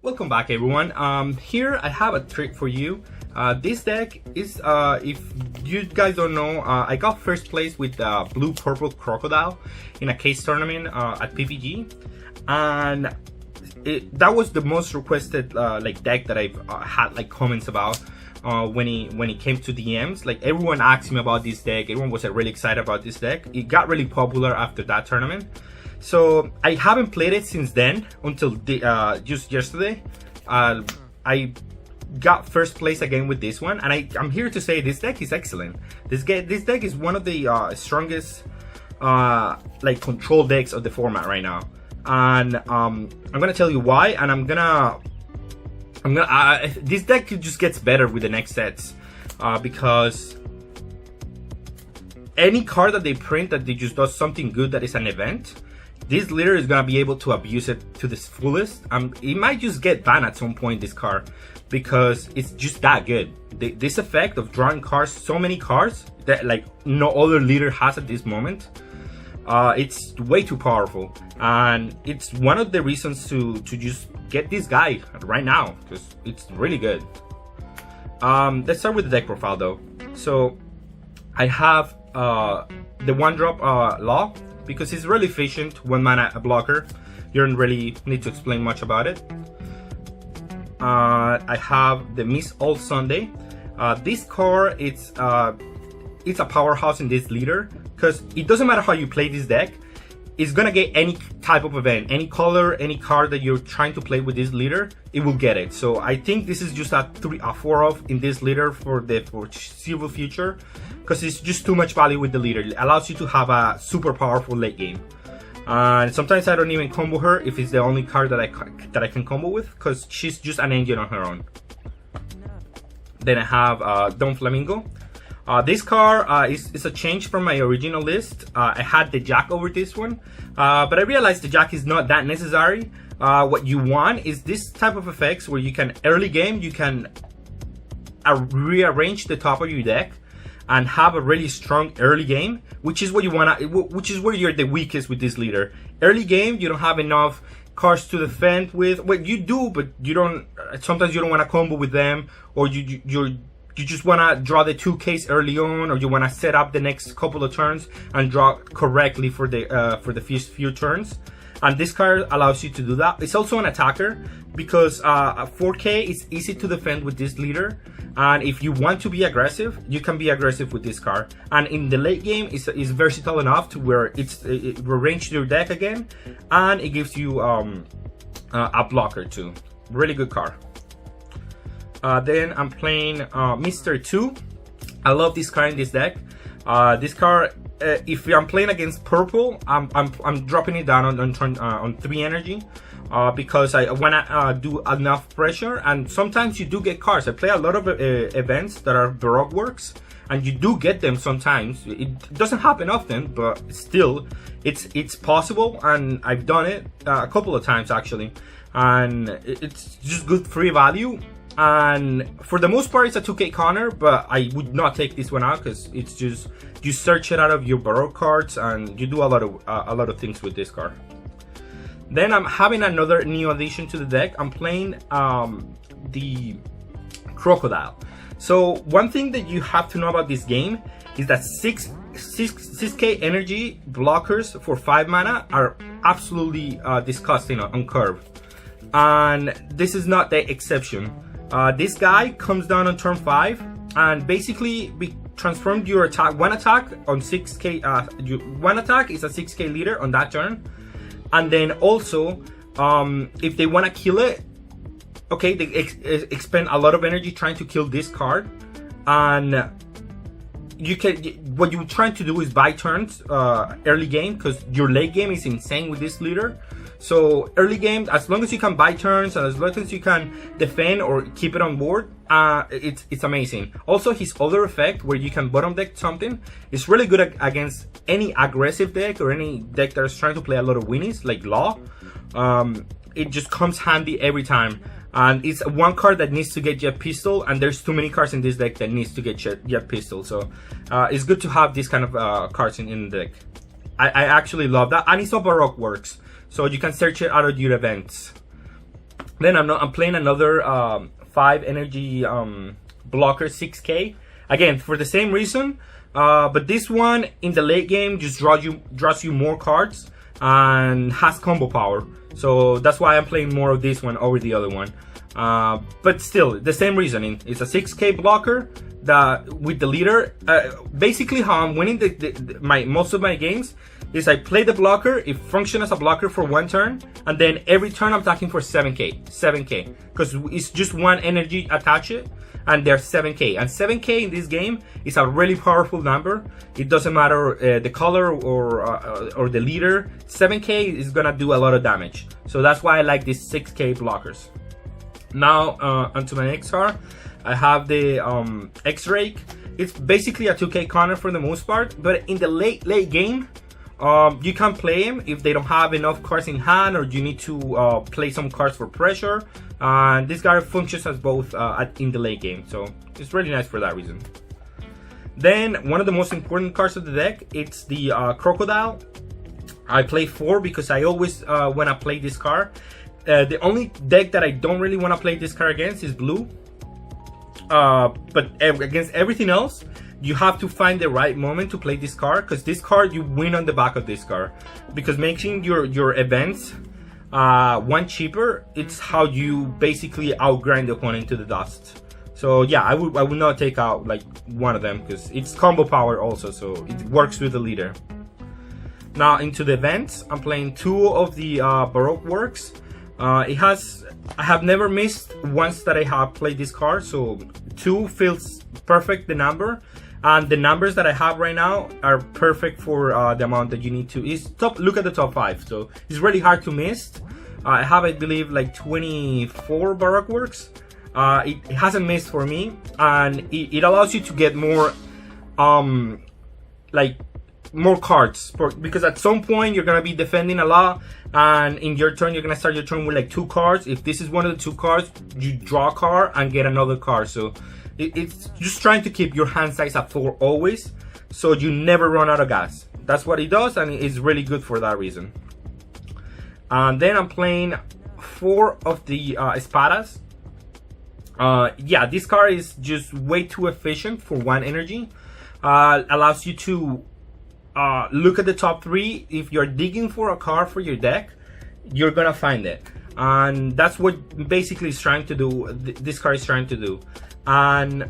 Welcome back, everyone. Here I have a trick for you. This deck is, if you guys don't know, I got first place with blue purple Crocodile in a case tournament at PPG, and that was the most requested like deck that I've had like comments about when it came to DMs. Like, everyone asked me about this deck. Everyone was really excited about this deck. It got really popular after that tournament. So I haven't played it since then until just yesterday. I got first place again with this one, and I'm here to say this deck is excellent. This deck is one of the strongest like control decks of the format right now, and I'm gonna tell you why. And this deck just gets better with the next sets because any card that they print that they just does something good that is an event, this leader is gonna be able to abuse it to the fullest. It might just get banned at some point, this card, because it's just that good. This effect of drawing cards, so many cards that like no other leader has at this moment, it's way too powerful, and it's one of the reasons to just get this guy right now, because it's really good. Let's start with the deck profile though. So I have the 1-drop Law, because it's really efficient, 1 mana blocker. You don't really need to explain much about it. I have the Miss All Sunday. This card, it's a powerhouse in this leader, because it doesn't matter how you play this deck, it's gonna get any type of event, any color, any card that you're trying to play with this leader, it will get it. So I think this is just a 4 of in this leader for the foreseeable future, because it's just too much value with the leader. It allows you to have a super powerful late game. And sometimes I don't even combo her if it's the only card that I can combo with, because she's just an engine on her own. Then I have Don Flamingo. This card is a change from my original list. I had the Jack over this one, but I realized the Jack is not that necessary. What you want is this type of effects where you can, early game, you can rearrange the top of your deck and have a really strong early game, which is what you want, which is where you're the weakest with this leader. Early game, you don't have enough cards to defend with. Well, you do, but you don't. Sometimes you don't want to combo with them, or you just want to draw the 2Ks early on, or you want to set up the next couple of turns and draw correctly for the few turns. And this card allows you to do that. It's also an attacker, because 4K is easy to defend with this leader. And if you want to be aggressive, you can be aggressive with this card. And in the late game, it's versatile enough to where it rearranges your deck again, and it gives you a blocker too. Really good card. Then I'm playing Mr. 2. I love this card in this deck. This card, if I'm playing against purple, I'm dropping it down on 3 energy, because I wanna do enough pressure. And sometimes you do get cards. I play a lot of events that are Baroque works, and you do get them sometimes. It doesn't happen often, but still, it's possible, and I've done it a couple of times actually, and it's just good free value. And for the most part, it's a 2K counter, but I would not take this one out, because it's just, you search it out of your Baroque cards, and you do a lot of things with this card. Then I'm having another new addition to the deck. I'm playing the Crocodile. So one thing that you have to know about this game is that 6K energy blockers for 5 mana are absolutely disgusting on curve, and this is not the exception. This guy comes down on turn 5, and basically transformed your attack. One attack on 6K. One attack is a 6K leader on that turn, and then also, if they want to kill it, okay, they expend a lot of energy trying to kill this card, and you can. What you're trying to do is buy turns early game, because your late game is insane with this leader. So early game, as long as you can buy turns and as long as you can defend or keep it on board, it's amazing. Also, his other effect where you can bottom deck something is really good against any aggressive deck or any deck that is trying to play a lot of winnies like Law. It just comes handy every time. And it's one card that needs to get Jet Pistol, and there's too many cards in this deck that needs to get Jet Pistol. So it's good to have this kind of cards in the deck. I actually love that, and it's all Baroque works, so you can search it out of your events. Then I'm playing another 5 energy blocker 6K again for the same reason, but this one in the late game just draws you more cards and has combo power. So that's why I'm playing more of this one over the other one. But still, the same reasoning. It's a 6K blocker that with the leader. Basically, how I'm winning most of my games is I play the blocker. It functions as a blocker for 1 turn, and then every turn I'm attacking for 7K, because it's just 1 energy attached, and they're 7K. And 7K in this game is a really powerful number. It doesn't matter the color or the leader. 7K is gonna do a lot of damage. So that's why I like these 6K blockers. Now onto my next card, I have the X-Rake. It's basically a 2K counter for the most part, but in the late game, you can play him if they don't have enough cards in hand, or you need to play some cards for pressure. And this guy functions as both in the late game, so it's really nice for that reason. Then one of the most important cards of the deck, it's the Crocodile. I play 4 because I always want to play this card. The only deck that I don't really want to play this card against is blue. But against everything else, you have to find the right moment to play this card, because this card you win on the back of this card, because making your events 1 cheaper, it's how you basically outgrind the opponent to the dust. So yeah, I would not take out like one of them, because it's combo power also, so it works with the leader. Now into the events, I'm playing 2 of the Baroque works. I have never missed once that I have played this card, so 2 feels perfect, the number, and the numbers that I have right now are perfect for the amount that you need to. Look at the top 5, so it's really hard to miss. I have, I believe, like 24 Baroque works. It hasn't missed for me, and it allows you to get more more cards, because at some point you're gonna be defending a lot, and in your turn you're gonna start your turn with like 2 cards. If this is one of the 2 cards, you draw a card and get another card. So it's just trying to keep your hand size at 4 always, so you never run out of gas. That's what it does, and it's really good for that reason. And then I'm playing 4 of the espadas. Yeah, this card is just way too efficient for 1 energy. Allows you to look at the top 3. If you're digging for a card for your deck, you're gonna find it, and that's what basically is trying to do. This card is trying to do, and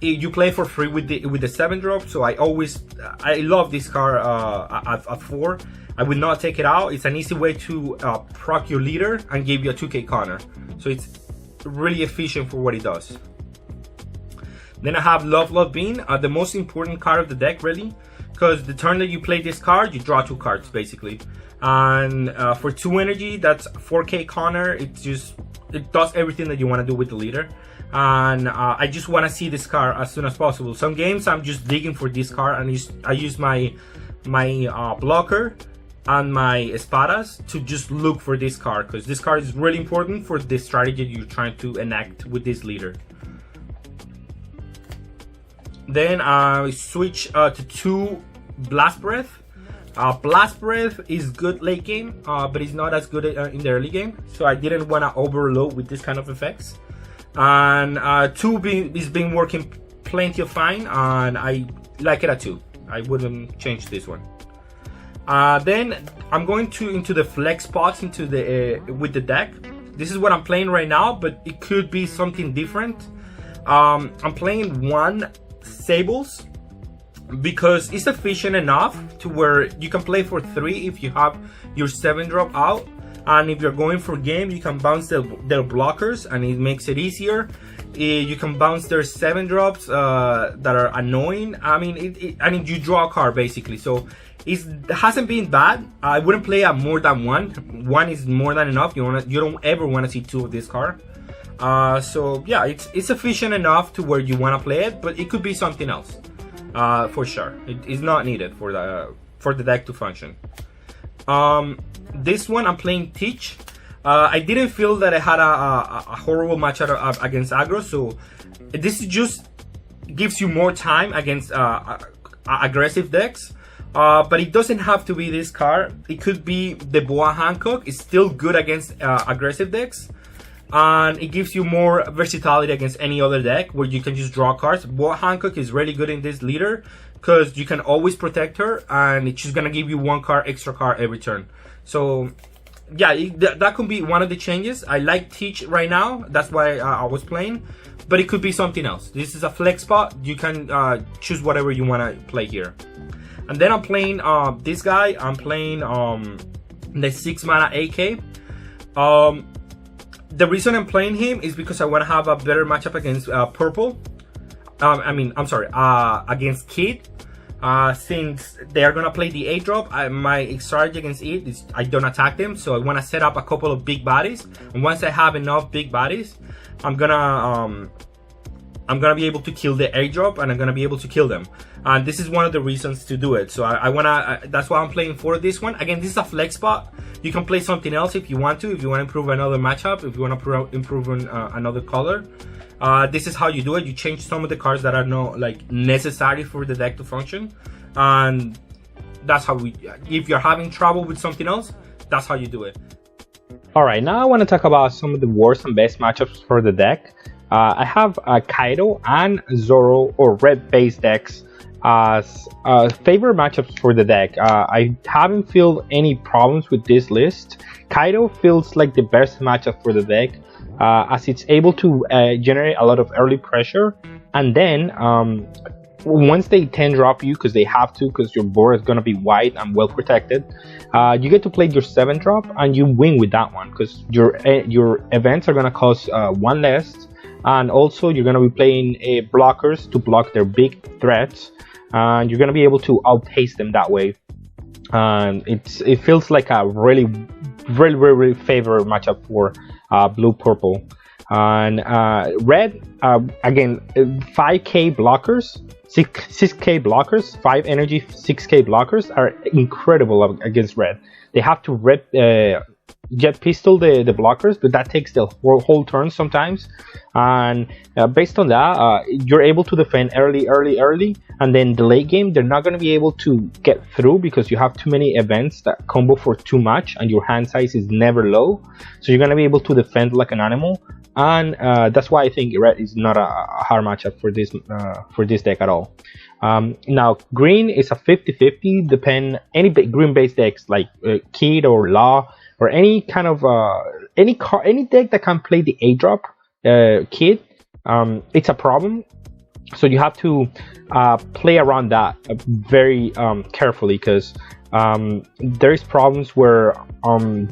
you play for free with the 7-drop. So I love this card at 4. I would not take it out. It's an easy way to proc your leader and give you a 2K counter. So it's really efficient for what it does. Then I have Love Bean, the most important card of the deck, really, because the turn that you play this card, you draw 2 cards basically, and for 2 energy, that's 4K counter. It does everything that you want to do with the leader, and I just want to see this card as soon as possible. Some games I'm just digging for this card, and I use my blocker and my espadas to just look for this card, because this card is really important for the strategy you're trying to enact with this leader. Then I switch to 2 Blast Breath. Blast Breath is good late game, but it's not as good in the early game, so I didn't want to overload with this kind of effects. And 2 is been working plenty of fine, and I like it at 2. I wouldn't change this one. Then I'm going into the flex spots with the deck. This is what I'm playing right now, but it could be something different. I'm playing 1 Sables because it's efficient enough to where you can play for 3 if you have your 7-drop out, and if you're going for game, you can bounce their blockers, and it makes it easier. You can bounce their 7-drops that are annoying. I mean, you draw a card basically, so it hasn't been bad. I wouldn't play at more than 1. 1 is more than enough. You don't ever want to see 2 of this card. So yeah, it's efficient enough to where you want to play it, but it could be something else for sure. It is not needed for the deck to function. This one I'm playing Teach. I didn't feel that I had a horrible match against aggro, so this just gives you more time against aggressive decks. But it doesn't have to be this card. It could be the Boa Hancock. It's still good against aggressive decks. and it gives you more versatility against any other deck where you can just draw cards. Boa Hancock is really good in this leader because you can always protect her, and she's gonna give you one extra card every turn. So yeah, that could be one of the changes. I like Teach right now, that's why I was playing, but it could be something else. This is a flex spot. You can choose whatever you want to play here. And then I'm playing this guy. I'm playing the 6 mana AK. The reason I'm playing him is because I want to have a better matchup against Purple. Against Kid. Since they are gonna play the 8-drop, my strategy against it is I don't attack them, so I want to set up a couple of big bodies, and once I have enough big bodies, I'm gonna be able to kill the 8-drop, and I'm gonna be able to kill them. And this is one of the reasons to do it. So I wanna. That's why I'm playing for this one. Again, this is a flex spot. You can play something else if you want to. If you want to improve another matchup, if you want to improve another color. This is how you do it. You change some of the cards that are not necessary for the deck to function, and that's how if you're having trouble with something else, that's how you do it. Alright, now I want to talk about some of the worst and best matchups for the deck. I have Kaido and Zoro, or red base decks, as favorite matchups for the deck. I haven't felt any problems with this list. Kaido feels like the best matchup for the deck, as it's able to generate a lot of early pressure, and then once they 10-drop you, because they have to, because your board is going to be wide and well protected, you get to play your 7-drop and you win with that one, because your events are going to cost 1 less, and also you're going to be playing blockers to block their big threats, and you're going to be able to outpace them that way. And it feels like a really favorite matchup for blue purple. And red, again, 5k blockers, 6k blockers, 5 energy 6k blockers are incredible against red. They have to jet pistol the blockers, but that takes the whole turn sometimes. And based on that, you're able to defend early, and then the late game they're not going to be able to get through because you have too many events that combo for too much, and your hand size is never low, so you're going to be able to defend like an animal. And that's why I think red is not a hard matchup for this deck at all. Now green is a 50-50. Depend any green based decks like Kid or Law, or any kind of any deck that can play the 8-drop Kid, it's a problem. So you have to play around that very carefully, because there's problems where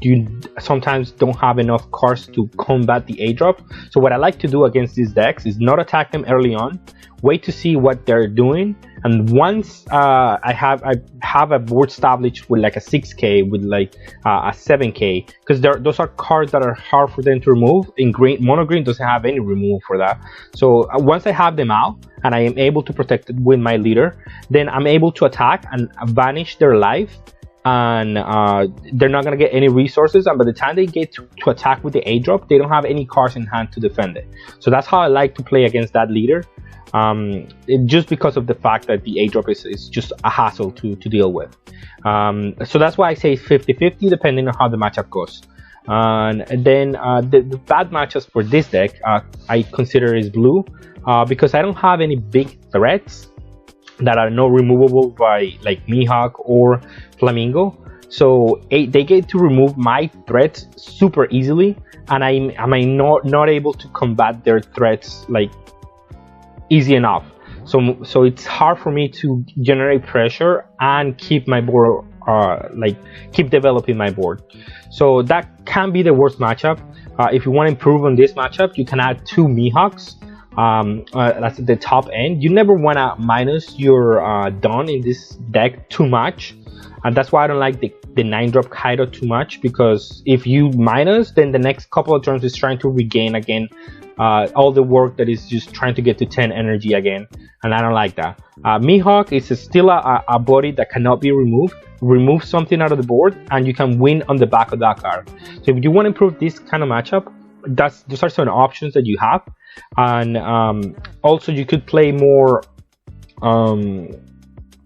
you sometimes don't have enough cards to combat the 8-drop. So what I like to do against these decks is not attack them early on, wait to see what they're doing, and once I have a board established with like a 6k, with like a 7k, because those are cards that are hard for them to remove. In green, mono green doesn't have any removal for that. So once I have them out and I am able to protect it with my leader, then I'm able to attack and vanish their life, and they're not going to get any resources, and by the time they get to attack with the 8-drop, they don't have any cards in hand to defend it. So that's how I like to play against that leader, just because of the fact that the 8-drop is just a hassle to deal with. So that's why I say 50-50 depending on how the matchup goes. And then the bad matchups for this deck I consider is blue, because I don't have any big threats that are not removable by like Mihawk or Flamingo. So they get to remove my threats super easily, and I'm not able to combat their threats like easy enough. So it's hard for me to generate pressure and keep my board keep developing my board. So that can be the worst matchup. If you want to improve on this matchup, you can add 2 Mihawks. That's at the top end. You never want to minus your Dawn in this deck too much, and that's why I don't like the 9-drop Kaido too much, because if you minus, then the next couple of turns is trying to regain again all the work that is just trying to get to 10 energy again, and I don't like that. Mihawk is still a body that cannot be removed. Remove something out of the board and you can win on the back of that card. So if you want to improve this kind of matchup, those are some options that you have. And also you could play more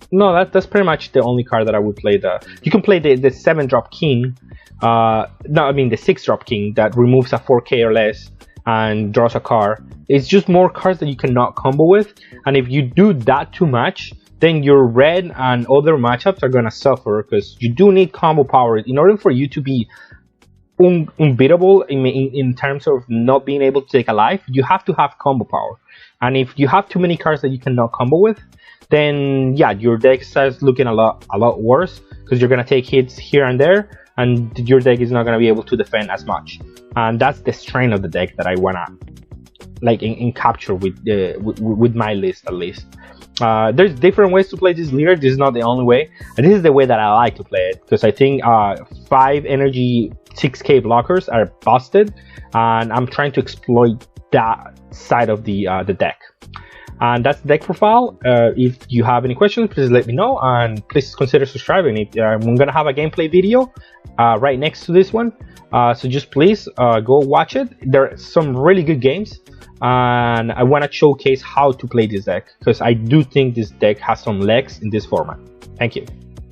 no, that's pretty much the only card that I would play. You can play the 7-drop King, no, I mean the 6-drop king that removes a 4K or less and draws a card. It's just more cards that you cannot combo with, and if you do that too much, then your red and other matchups are gonna suffer, because you do need combo power in order for you to be unbeatable in terms of not being able to take a life. You have to have combo power, and if you have too many cards that you cannot combo with, then yeah, your deck starts looking a lot worse, because you're gonna take hits here and there, and your deck is not gonna be able to defend as much. And that's the strain of the deck that I wanna like in capture with my list at least. There's different ways to play this leader. This is not the only way, and this is the way that I like to play it, because I think 5 energy 6k blockers are busted, and I'm trying to exploit that side of the deck. And that's the deck profile. If you have any questions, please let me know, and please consider subscribing. I'm gonna have a gameplay video right next to this one, so just please go watch it. There are some really good games, and I want to showcase how to play this deck, because I do think this deck has some legs in this format. Thank you.